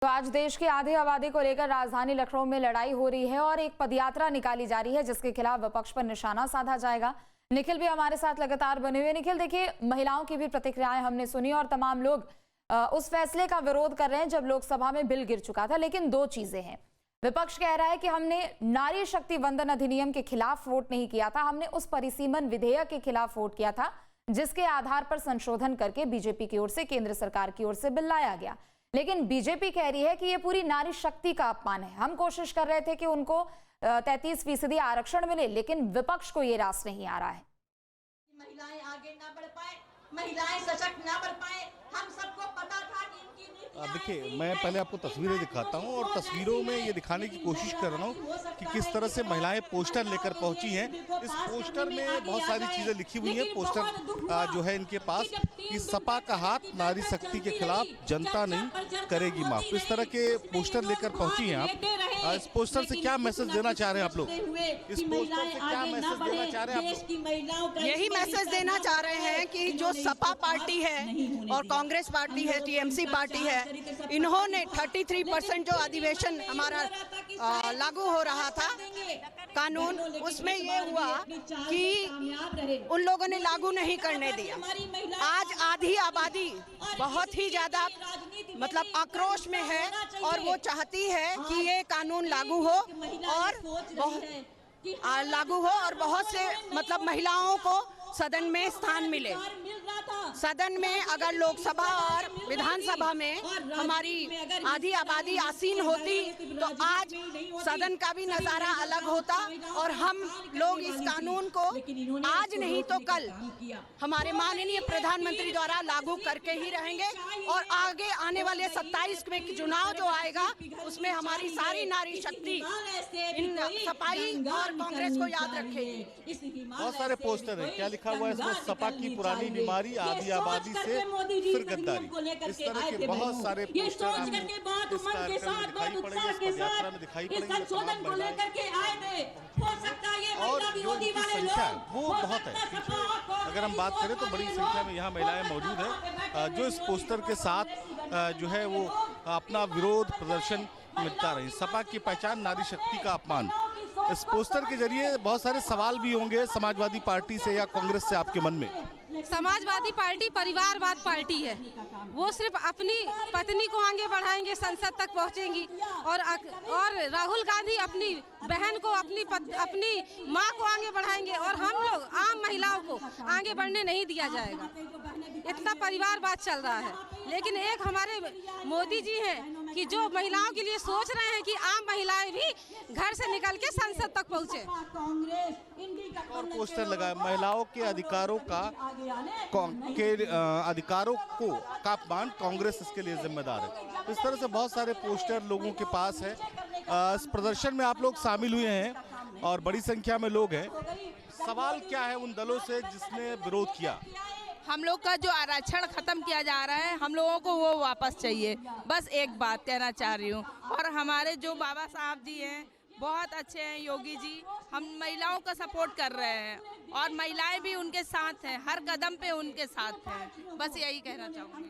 तो आज देश की आधी आबादी को लेकर राजधानी लखनऊ में लड़ाई हो रही है और एक पदयात्रा निकाली जा रही है जिसके खिलाफ विपक्ष पर निशाना साधा जाएगा। निखिल भी हमारे साथ लगातार बने हुए। निखिल, देखिए, महिलाओं की भी प्रतिक्रियाएं हमने सुनी और तमाम लोग उस फैसले का विरोध कर रहे हैं जब लोकसभा में बिल गिर चुका था। लेकिन दो चीजें हैं। विपक्ष कह रहा है कि हमने नारी शक्ति वंदन अधिनियम के खिलाफ वोट नहीं किया था, हमने उस परिसीमन विधेयक के खिलाफ वोट किया था जिसके आधार पर संशोधन करके बीजेपी की ओर से, केंद्र सरकार की ओर से बिल लाया गया। लेकिन बीजेपी कह रही है कि ये पूरी नारी शक्ति का अपमान है। हम कोशिश कर रहे थे कि उनको 33% आरक्षण मिले, लेकिन विपक्ष को ये रास नहीं आ रहा है। महिलाएं आगे ना बढ़ पाए, महिलाएं सशक्त ना बढ़ पाए, हम सबको पता था कि इनकी नीतियां। देखिए, मैं पहले आपको तस्वीरें दिखाता हूं और तस्वीरों में ये दिखाने की कोशिश कर रहा हूं कि किस तरह से महिलाएं पोस्टर लेकर पहुंची हैं। इस पोस्टर में बहुत सारी चीजें लिखी हुई हैं। पोस्टर जो है इनके पास कि सपा का हाथ नारी शक्ति के खिलाफ, जनता नहीं करेगी माफ। इस तरह के पोस्टर लेकर पहुंची हैं आप। इस पोस्टर से क्या मैसेज देना चाह रहे हैं आप लोग? इस पोस्टर से क्या मैसेज देना चाह रहे हैं आप लोग? यही मैसेज देना चाह रहे हैं कि जो सपा पार्टी है और कांग्रेस पार्टी है, टीएमसी पार्टी है, इन्होंने 33% जो अधिवेशन हमारा लागू हो रहा था कानून, उसमें ये हुआ कि उन लोगों ने लागू नहीं करने दिया। आज आधी आबादी बहुत ही ज्यादा मतलब आक्रोश में है और वो चाहती है कि ये कानून लागू हो और बहुत से मतलब महिलाओं को सदन में स्थान मिले। सदन में अगर लोकसभा और विधानसभा में हमारी आधी आबादी आसीन होती तो आज सदन का भी नजारा अलग होता और हम लोग इस कानून को आज नहीं तो कल हमारे माननीय प्रधानमंत्री द्वारा लागू करके ही रहेंगे। और आगे आने वाले 27 में चुनाव जो आएगा उसमें हमारी सारी नारी शक्ति इन सपाई और कांग्रेस को याद रखेगी। बहुत सारे पोस्टर हैं, क्या लिखा हुआ है इसमें? सपा की पुरानी बीमारी, आधी आबादी से फिर गद्दारी। इस तरह के बहुत सारे पोस्टर आपको इस कार्यक्रम में दिखाई पड़ेंगे, इस पदयात्रा में दिखाई पड़ेंगे। और जो इनकी संख्या है वो बहुत है। अगर हम बात करें तो बड़ी संख्या में यहाँ महिलाएं मौजूद हैं जो इस पोस्टर के साथ जो है वो अपना विरोध प्रदर्शन मिटा रही। सपा की पहचान, नारी शक्ति का अपमान। इस पोस्टर के जरिए बहुत सारे सवाल भी होंगे समाजवादी पार्टी से या कांग्रेस से आपके मन में। समाजवादी पार्टी परिवारवाद पार्टी है। वो सिर्फ अपनी पत्नी को आगे बढ़ाएंगे, संसद तक पहुंचेंगी और राहुल गांधी अपनी बहन को, अपनी मां को आगे बढ़ाएंगे और हम लोग आम महिलाओं को आगे बढ़ने नहीं दिया जाएगा। इतना परिवारवाद चल रहा है। लेकिन एक हमारे मोदी जी हैं कि जो महिलाओं के लिए सोच रहे हैं कि आम महिलाएं भी घर से निकल के संसद तक पहुंचे। और पोस्टर लगा महिलाओं के अधिकारों का अपमान, कांग्रेस इसके लिए जिम्मेदार है। इस तरह से बहुत सारे पोस्टर लोगों के पास है। इस प्रदर्शन में आप लोग शामिल हुए हैं और बड़ी संख्या में लोग हैं। सवाल क्या है उन दलों से जिसने विरोध किया? हम लोग का जो आरक्षण खत्म किया जा रहा है, हम लोगों को वो वापस चाहिए। बस एक बात कहना चाह रही हूँ। और हमारे जो बाबा साहब जी हैं बहुत अच्छे हैं, योगी जी, हम महिलाओं का सपोर्ट कर रहे हैं और महिलाएं भी उनके साथ हैं, हर कदम पे उनके साथ हैं। बस यही कहना चाहूँगी।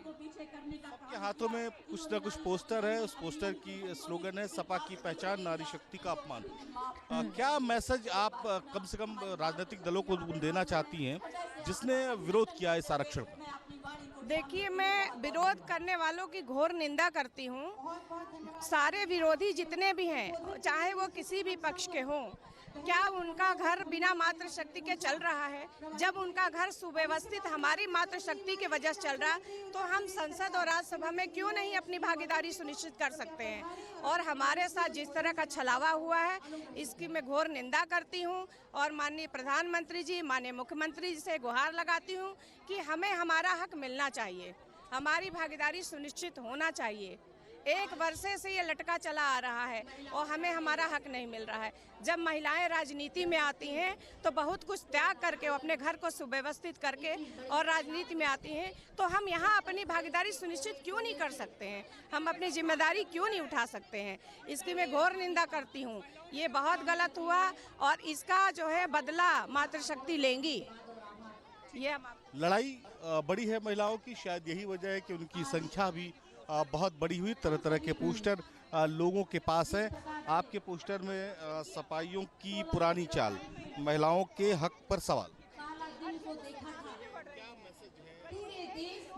सबके हाथों में कुछ न कुछ पोस्टर है। उस पोस्टर की स्लोगन है सपा की पहचान, नारी शक्ति का अपमान। क्या मैसेज आप कम से कम राजनीतिक दलों को देना चाहती हैं जिसने विरोध किया इस आरक्षण का? देखिए, मैं विरोध करने वालों की घोर निंदा करती हूँ। सारे विरोधी जितने भी हैं, चाहे वो किसी भी पक्ष के हों, क्या उनका घर बिना मातृशक्ति के चल रहा है? जब उनका घर सुव्यवस्थित हमारी मातृशक्ति के वजह से चल रहा, तो हम संसद और राज्यसभा में क्यों नहीं अपनी भागीदारी सुनिश्चित कर सकते हैं? और हमारे साथ जिस तरह का छलावा हुआ है, इसकी मैं घोर निंदा करती हूँ और माननीय प्रधानमंत्री जी, माननीय मुख्यमंत्री जी से गुहार लगाती हूँ कि हमें हमारा हक मिलना चाहिए, हमारी भागीदारी सुनिश्चित होना चाहिए। 1 वर्ष से ये लटका चला आ रहा है और हमें हमारा हक नहीं मिल रहा है। जब महिलाएं राजनीति में आती हैं तो बहुत कुछ त्याग करके, अपने घर को सुव्यवस्थित करके और राजनीति में आती हैं, तो हम यहाँ अपनी भागीदारी सुनिश्चित क्यों नहीं कर सकते हैं? हम अपनी जिम्मेदारी क्यों नहीं उठा सकते हैं? इसकी मैं घोर निंदा करती हूँ। ये बहुत गलत हुआ और इसका जो है बदला मातृशक्ति लेंगी। ये लड़ाई बड़ी है महिलाओं की, शायद यही वजह है कि उनकी संख्या भी बहुत बड़ी हुई। तरह तरह के पोस्टर लोगों के पास है। आपके पोस्टर में सपाइयों की पुरानी चाल, महिलाओं के हक पर सवाल।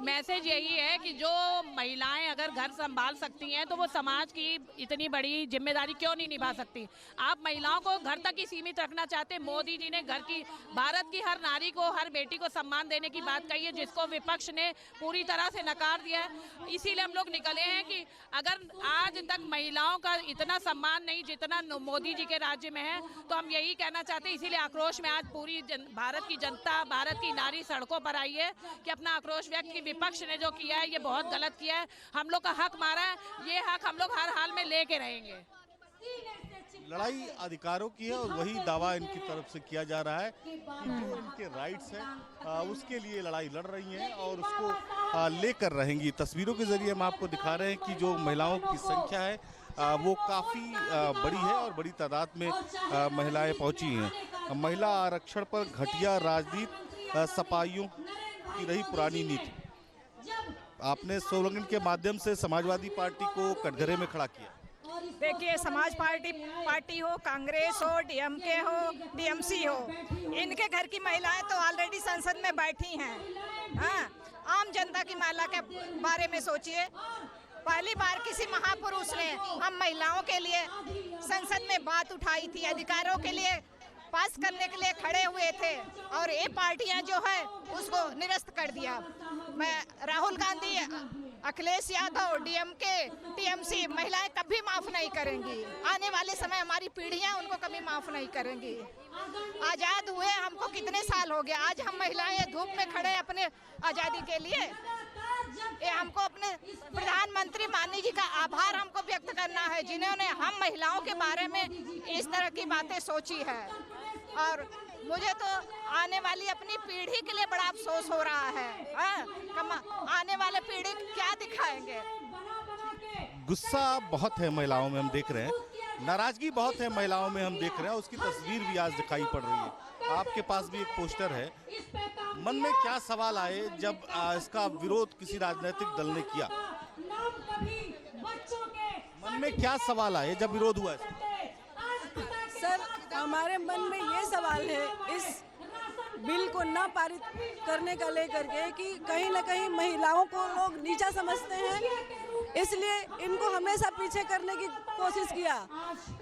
मैसेज यही है कि जो महिलाएं अगर घर संभाल सकती हैं तो वो समाज की इतनी बड़ी जिम्मेदारी क्यों नहीं निभा सकती। आप महिलाओं को घर तक ही सीमित रखना चाहते हैं। मोदी जी ने घर की, भारत की हर नारी को, हर बेटी को सम्मान देने की बात कही है, जिसको विपक्ष ने पूरी तरह से नकार दिया है। इसीलिए हम लोग निकले हैं कि अगर आज तक महिलाओं का इतना सम्मान नहीं जितना मोदी जी के राज्य में है, तो हम यही कहना चाहते हैं। इसीलिए आक्रोश में आज पूरी भारत की जनता, भारत की नारी सड़कों पर आई है कि अपना आक्रोश व्यक्त की विपक्ष ने जो किया है ये बहुत गलत किया है। हम लोग का हक मारा है, ये हक हम लोग हर हाल में लेके रहेंगे। लड़ाई अधिकारों की है और वही दावा इनकी तरफ से किया जा रहा है कि जो इनके राइट्स हैं उसके लिए लड़ाई लड़ रही हैं और उसको लेकर रहेंगी। तस्वीरों के जरिए हम आपको दिखा रहे हैं कि जो महिलाओं की संख्या है वो काफ़ी बड़ी है और बड़ी तादाद में महिलाएं पहुंची हैं। महिला आरक्षण पर घटिया राजनीति, सपाइयों की रही पुरानी नीति। आपने स्लोगन के माध्यम से समाजवादी पार्टी को कटघरे में खड़ा किया। देखिए, समाज पार्टी हो, कांग्रेस हो, डीएमके हो, टीएमसी हो, इनके घर की महिलाएं तो ऑलरेडी संसद में बैठी हैं। हाँ, आम जनता की महिला के बारे में सोचिए। पहली बार किसी महापुरुष ने हम महिलाओं के लिए संसद में बात उठाई थी, अधिकारों के लिए पास करने के लिए खड़े हुए थे, और ये पार्टियां जो है उसको निरस्त कर दिया। मैं राहुल गांधी, अखिलेश यादव, डीएमके, टीएमसी, महिलाएं कभी माफ नहीं करेंगी। आने वाले समय हमारी पीढ़ियां उनको कभी माफ नहीं करेंगी। आजाद हुए हमको कितने साल हो गए, आज हम महिलाएं धूप में खड़े अपने आजादी के लिए। ये हमको अपने प्रधानमंत्री माननीय जी का आभार हमको व्यक्त करना है, जिन्होंने हम महिलाओं के बारे में इस तरह की बातें सोची है। और मुझे तो आने वाली अपनी पीढ़ी के लिए बड़ा अफसोस हो रहा है। आने वाले पीढ़ी क्या दिखाएंगे। गुस्सा बहुत है महिलाओं में, हम देख रहे हैं, नाराजगी बहुत है महिलाओं में, हम देख रहे हैं। उसकी तस्वीर भी आज दिखाई पड़ रही है। आपके पास भी एक पोस्टर है। मन में क्या सवाल आए जब इसका विरोध किसी राजनीतिक दल ने किया? मन में क्या सवाल आए जब विरोध हुआ? सर, हमारे मन में ये सवाल है इस बिल को ना पारित करने का लेकर के कि कहीं ना कहीं महिलाओं को लोग नीचा समझते हैं, इसलिए इनको हमेशा पीछे करने की कोशिश किया।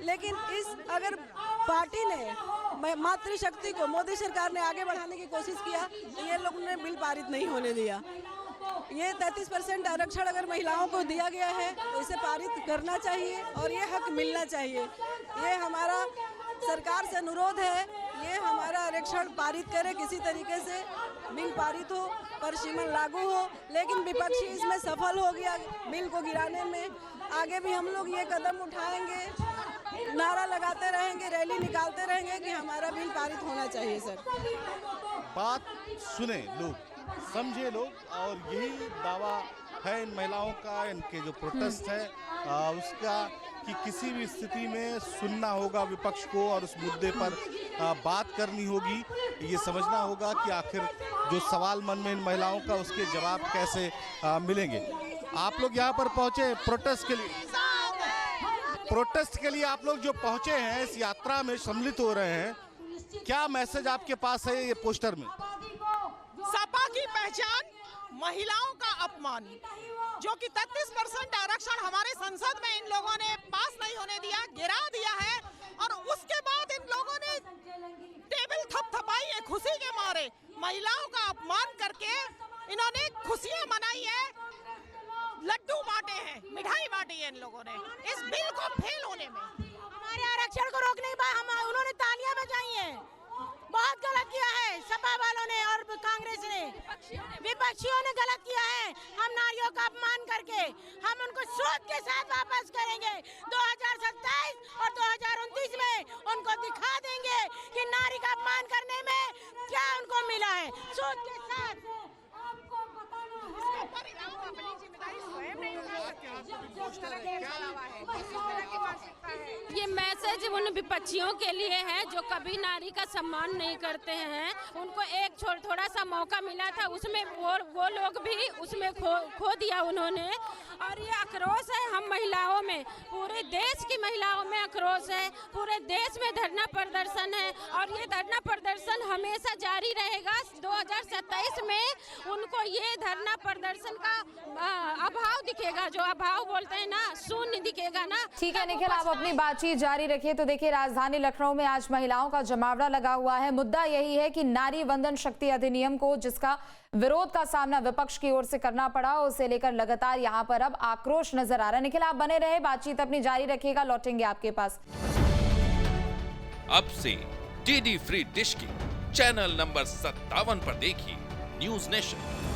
लेकिन इस अगर पार्टी ने मातृशक्ति को, मोदी सरकार ने आगे बढ़ाने की कोशिश किया, तो ये लोग ने बिल पारित नहीं होने दिया। ये 33% आरक्षण अगर महिलाओं को दिया गया है तो इसे पारित करना चाहिए और ये हक मिलना चाहिए। ये हमारा सरकार से अनुरोध है, ये हमारा आरक्षण पारित करे, किसी तरीके से बिल पारित हो, परिसीमन लागू हो। लेकिन विपक्षी इसमें सफल हो गया बिल को गिराने में। आगे भी हम लोग ये कदम उठाएंगे, नारा लगाते रहेंगे, रैली निकालते रहेंगे कि हमारा बिल पारित होना चाहिए। सर, बात सुने लोग, समझे लोग, और यही दावा है इन महिलाओं का, इनके जो प्रोटेस्ट है उसका, कि किसी भी स्थिति में सुनना होगा विपक्ष को और उस मुद्दे पर बात करनी होगी। ये समझना होगा कि आखिर जो सवाल मन में इन महिलाओं का, उसके जवाब कैसे मिलेंगे। आप लोग यहाँ पर पहुँचे प्रोटेस्ट के लिए, आप लोग जो पहुँचे हैं, इस यात्रा में सम्मिलित हो रहे हैं, क्या मैसेज आपके पास है ये पोस्टर में? सपा की पहचान महिलाओं का अपमान, जो कि 33% आरक्षण हमारे संसद में इन लोगों ने पास नहीं होने दिया, गिरा दिया है। और उसके बाद इन लोगों ने टेबल थपथपाई है खुशी के मारे। महिलाओं का अपमान करके इन्होंने खुशियां मनाई है, लड्डू बांटे हैं, मिठाई बांटी है इन लोगों ने इस बिल को फेल होने में। हमारे आरक्षण को रोकने के बाद उन्होंने तालियां बजाई हैं। बहुत गलत किया है सपा वालों ने और कांग्रेस ने, विपक्षियों ने गलत किया है। हम नारियों का अपमान करके हम उनको सूद के साथ वापस करेंगे। 2027 और 2029 में उनको दिखा देंगे कि नारी का अपमान करने में क्या उनको मिला है, सूद के साथ। ये मैसेज मैसेज उन विपक्षियों के लिए है जो कभी नारी का सम्मान नहीं करते हैं। उनको एक थोड़ा सा मौका मिला था, उसमें वो लोग भी उसमें खो दिया उन्होंने। और ये आक्रोश है हम महिलाओं में, पूरे देश की महिलाओं में आक्रोश है, पूरे देश में धरना प्रदर्शन है और ये धरना प्रदर्शन हमेशा जारी रहेगा। 2027 में उनको ये धरना प्रदर्शन का अभाव दिखेगा, जो अभाव बोलते हैं ना, शून्य दिखेगा ना। ठीक है निखिल, आप अपनी बातचीत जारी रखिए। तो देखिए, राजधानी लखनऊ में आज महिलाओं का जमावड़ा लगा हुआ है। मुद्दा यही है कि नारी वंदन शक्ति अधिनियम को, जिसका विरोध का सामना विपक्ष की ओर से करना पड़ा, उसे लेकर लगातार यहाँ पर अब आक्रोश नजर आ रहा है। निखिल, आप बने रहे, बातचीत अपनी जारी रखिएगा, लौटेंगे आपके पास। अब से डीडी फ्री डिश की चैनल नंबर 57 पर देखिए न्यूज नेशन।